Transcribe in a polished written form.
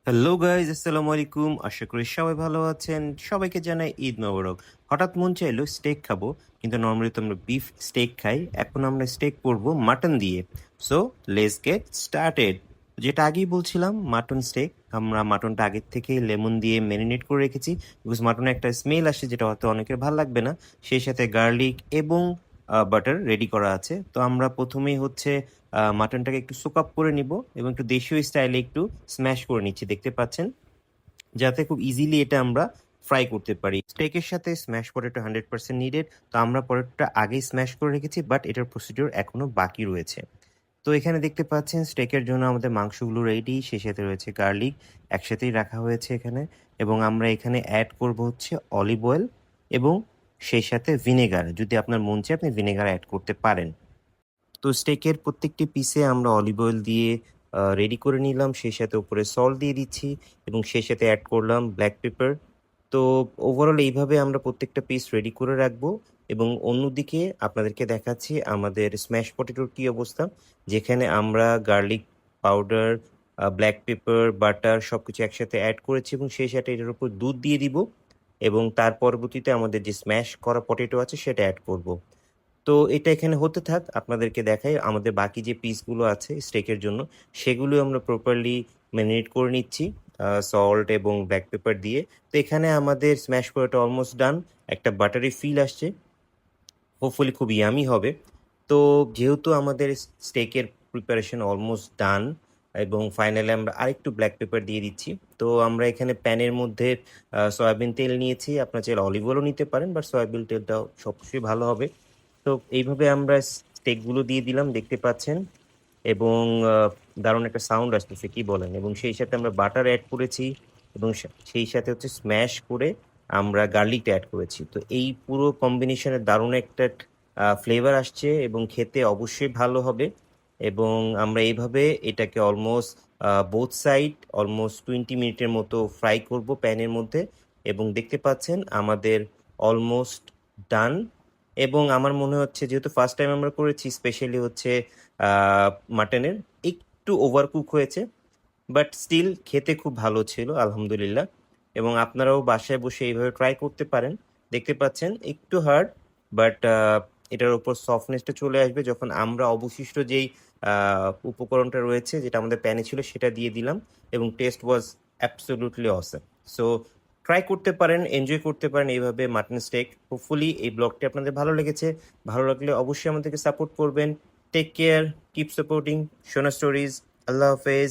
Hello guys, আসসালামু আলাইকুম। আশা করি সবাই ভালো আছেন। সবাইকে জানাই ঈদ মোবারক। হঠাৎ মন চাইলো স্টেক খাবো, কিন্তু নর্মালি তো আমরা বিফ স্টেক খাই। এখন আমরা স্টেক করবো মাটন দিয়ে। So let's get started. যেটা আগেই বলছিলাম, মাটন স্টেক। আমরা মাটনটা আগের থেকে লেমন দিয়ে ম্যারিনেট করে রেখেছি, বিকজ মাটনে একটা স্মেল আসে যেটা হয়তো অনেকের ভালো লাগবে না। সেই সাথে গার্লিক এবং বাটার রেডি করা আছে। তো আমরা প্রথমেই হচ্ছে মাটনটাকে একটু সোক আপ করে নিব এবং একটু দেশীয় স্টাইলে একটু স্ম্যাশ করে নিচ্ছি, দেখতে পাচ্ছেন, যাতে খুব ইজিলি এটা আমরা ফ্রাই করতে পারি। স্টেকের সাথে স্ম্যাশ পটেটো 100% নিডেড। তো আমরা পটেটোটা আগেই স্ম্যাশ করে রেখেছি, বাট এটার প্রসিডিওর এখনো বাকি রয়েছে। তো এখানে দেখতে পাচ্ছেন স্টেকের জন্য আমাদের মাংসগুলো রেডি, সেই সাথে রয়েছে গার্লিক, একসাথেই রাখা হয়েছে এখানে। এবং আমরা এখানে অ্যাড করব হচ্ছে অলিভ অয়েল এবং সেই সাথে ভিনেগার। যদি আপনার মন চায় আপনি ভিনেগার অ্যাড করতে পারেন। তো স্টেকের প্রত্যেকটি পিসে আমরা অলিভ অয়েল দিয়ে রেডি করে নিলাম, সেই সাথে উপরে সল্ট দিয়ে দিচ্ছি এবং সেই সাথে অ্যাড করলাম ব্ল্যাক পেপার। তো ওভারঅল এইভাবে আমরা প্রত্যেকটা পিস রেডি করে রাখবো। এবং অন্যদিকে আপনাদেরকে দেখাচ্ছি আমাদের স্ম্যাশ পটেটোর কী অবস্থা, যেখানে আমরা garlic powder, black pepper, butter সব কিছু একসাথে অ্যাড করেছি এবং সেই সাথে এটার উপর দুধ দিয়ে দিব এবং তার পরবর্তীতে আমাদের যে স্ম্যাশ করা পটেটো আছে সেটা অ্যাড করব। তো এটা এখানে হতে থাক, আপনাদেরকে দেখাই আমাদের বাকি যে পিসগুলো আছে স্টেকের জন্য, সেগুলো আমরা প্রপারলি ম্যারিনেট করে নিচ্ছি সল্ট এবং ব্ল্যাক পেপার দিয়ে। তো এখানে আমাদের স্ম্যাশ করাটা অলমোস্ট ডান, একটা বাটারি ফিল আসছে, হোপফুলি খুব ইয়ামি হবে। তো যেহেতু আমাদের স্টেকের প্রিপারেশন অলমোস্ট ডান এবং ফাইনালি আমরা আরেকটু ব্ল্যাক পেপার দিয়ে দিচ্ছি। তো আমরা এখানে প্যানের মধ্যে সয়াবিন তেল নিয়েছি, আপনার চাইলে অলিভ অয়েলও নিতে পারেন, বাট সয়াবিন তেলটাও সবচেয়ে ভালো হবে। তো এইভাবে আমরা স্টেকগুলো দিয়ে দিলাম, দেখতে পাচ্ছেন, এবং দারুণ একটা সাউন্ড আসতেছে, কি বলেন? এবং সেই সাথে আমরা বাটার অ্যাড করেছি এবং সেই সাথে হচ্ছে স্ম্যাশ করে আমরা গার্লিকটা অ্যাড করেছি। তো এই পুরো কম্বিনেশনের দারুণ একটা ফ্লেভার আসছে এবং খেতে অবশ্যই ভালো হবে। এবং আমরা এইভাবে এটাকে অলমোস্ট বোথ সাইড অলমোস্ট 20 মিনিটের মতো ফ্রাই করব প্যানের মধ্যে। এবং দেখতে পাচ্ছেন আমাদের অলমোস্ট ডান। এবং আমার মনে হচ্ছে যেহেতু ফার্স্ট টাইম আমরা করেছি, স্পেশালি হচ্ছে মাটনের একটু ওভারকুক হয়েছে, বাট স্টিল খেতে খুব ভালো ছিল আলহামদুলিল্লাহ। এবং আপনারাও বাসায় বসে এইভাবে ট্রাই করতে পারেন। দেখতে পাচ্ছেন একটু হার্ড, বাট এটার উপর সফটনেসটা চলে আসবে যখন আমরা অবশিষ্ট যেই উপকরণটা রয়েছে যেটা আমাদের প্যানে ছিল সেটা দিয়ে দিলাম এবং টেস্ট ওয়াজ অ্যাবসলিউটলি অসম। সো ট্রাই করতে পারেন, এনজয় করতে পারেন এইভাবে মাটন স্টেক। হোপফুলি এই ব্লগটি আপনাদের ভালো লেগেছে। ভালো লাগলে অবশ্যই আমাদেরকে সাপোর্ট করবেন। টেক কেয়ার, কিপ সাপোর্টিং শোনা স্টোরিজ। আল্লাহ হাফেজ।